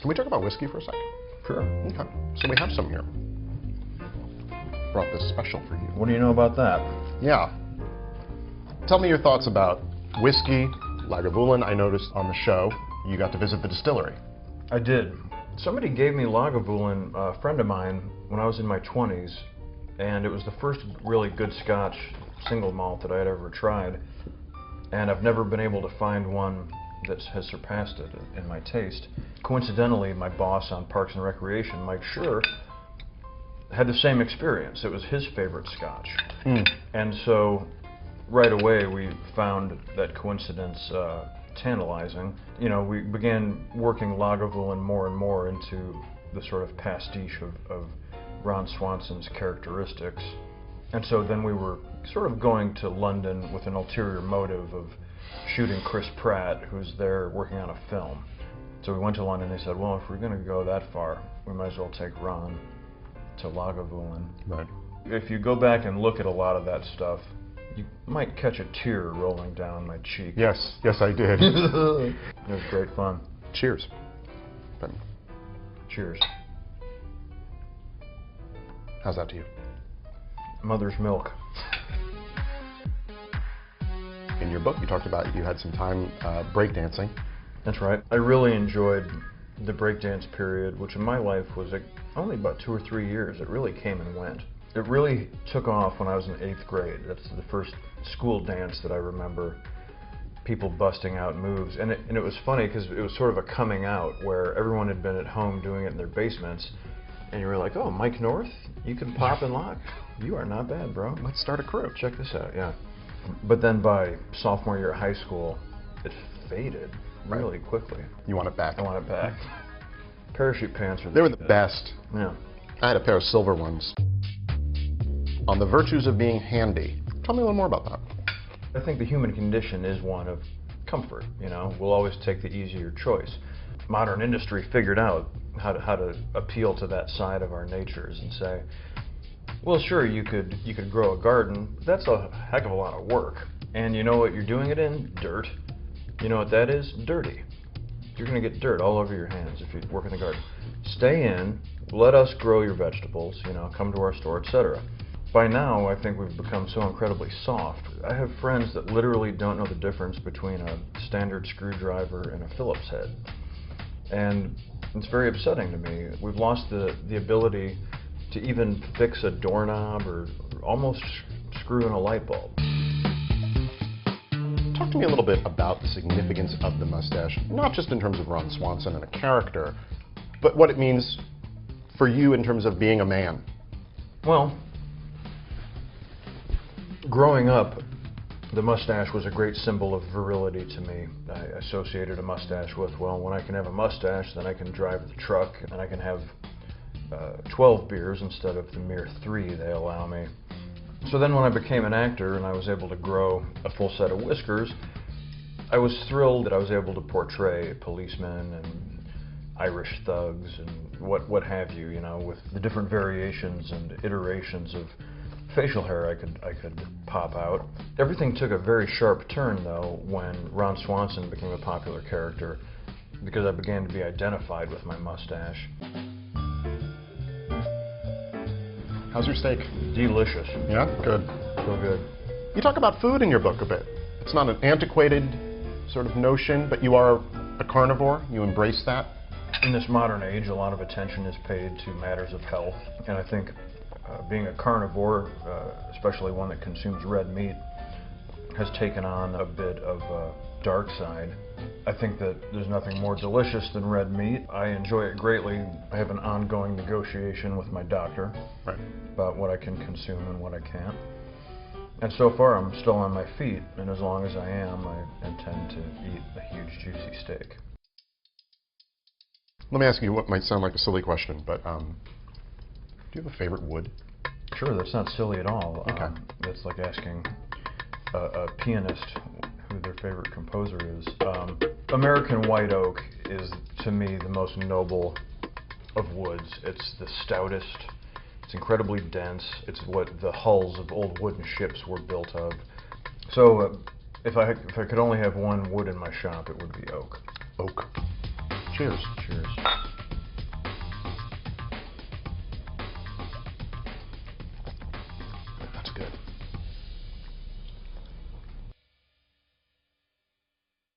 Can we talk about whiskey for a second? Sure. Okay. So we have some here. Brought this special for you. What do you know about that? Yeah. Tell me your thoughts about whiskey, Lagavulin. I noticed on the show you got to visit the distillery. I did. Somebody gave me Lagavulin, a friend of mine, when I was in my 20s, and it was the first really good Scotch single malt that I had ever tried, and I've never been able to find one that has surpassed it in my taste. Coincidentally, my boss on Parks and Recreation, Mike Schur, had the same experience. It was his favorite Scotch. And so right away we found that coincidence tantalizing. You know, we began working Lagavulin more and more into the sort of pastiche of Ron Swanson's characteristics. And so then we were sort of going to London with an ulterior motive of shooting Chris Pratt, who's there working on a film. So we went to London and they said, well, if we're going to go that far, we might as well take Ron to Lagavulin. Right. If you go back and look at a lot of that stuff, you might catch a tear rolling down my cheek. Yes, yes I did. It was great fun. Cheers. Cheers. How's that to you? Mother's milk. In your book you talked about you had some time breakdancing. That's right. I really enjoyed the breakdance period, which in my life was only about 2 or 3 years. It really came and went. It really took off when I was in 8th grade. That's the first school dance that I remember people busting out moves. And it was funny because it was sort of a coming out where everyone had been at home doing it in their basements. And you were like, oh, Mike North, you can pop and lock. You are not bad, bro. Let's start a crew. Check this out, yeah. But then by sophomore year of high school, it faded really quickly. You want it back? I want it back. Parachute pants are They were the best. Yeah. I had a pair of silver ones. On the virtues of being handy. Tell me a little more about that. I think the human condition is one of comfort, you know. We'll always take the easier choice. Modern industry figured out how to appeal to that side of our natures and say, well, sure, you could grow a garden, but that's a heck of a lot of work. And you know what you're doing it in? Dirt. You know what that is? Dirty. You're going to get dirt all over your hands if you work in the garden. Stay in, let us grow your vegetables, you know, come to our store, etc. By now, I think we've become so incredibly soft. I have friends that literally don't know the difference between a standard screwdriver and a Phillips head. And it's very upsetting to me. We've lost the ability to even fix a doorknob or almost screw in a light bulb. Talk to me a little bit about the significance of the mustache, not just in terms of Ron Swanson and a character, but what it means for you in terms of being a man. Well, growing up, the mustache was a great symbol of virility to me. I associated a mustache with, well, when I can have a mustache, then I can drive the truck, and I can have 12 beers instead of the mere 3 they allow me. So then when I became an actor and I was able to grow a full set of whiskers, I was thrilled that I was able to portray policemen and Irish thugs and what have you, you know, with the different variations and iterations of facial hair I could pop out. Everything took a very sharp turn, though, when Ron Swanson became a popular character, because I began to be identified with my mustache. How's your steak? Delicious. Yeah? Good. So good. You talk about food in your book a bit. It's not an antiquated sort of notion, but you are a carnivore. You embrace that. In this modern age, a lot of attention is paid to matters of health, and I think being a carnivore, especially one that consumes red meat, has taken on a bit of a dark side. I think that there's nothing more delicious than red meat. I enjoy it greatly. I have an ongoing negotiation with my doctor about what I can consume and what I can't. And so far I'm still on my feet, and as long as I am, I intend to eat a huge juicy steak. Let me ask you what might sound like a silly question, but do you have a favorite wood? Sure, that's not silly at all. Okay. That's like asking a pianist who their favorite composer is. American white oak is, to me, the most noble of woods. It's the stoutest. It's incredibly dense. It's what the hulls of old wooden ships were built of. So, if I could only have one wood in my shop, it would be oak. Oak. Cheers. Cheers. good.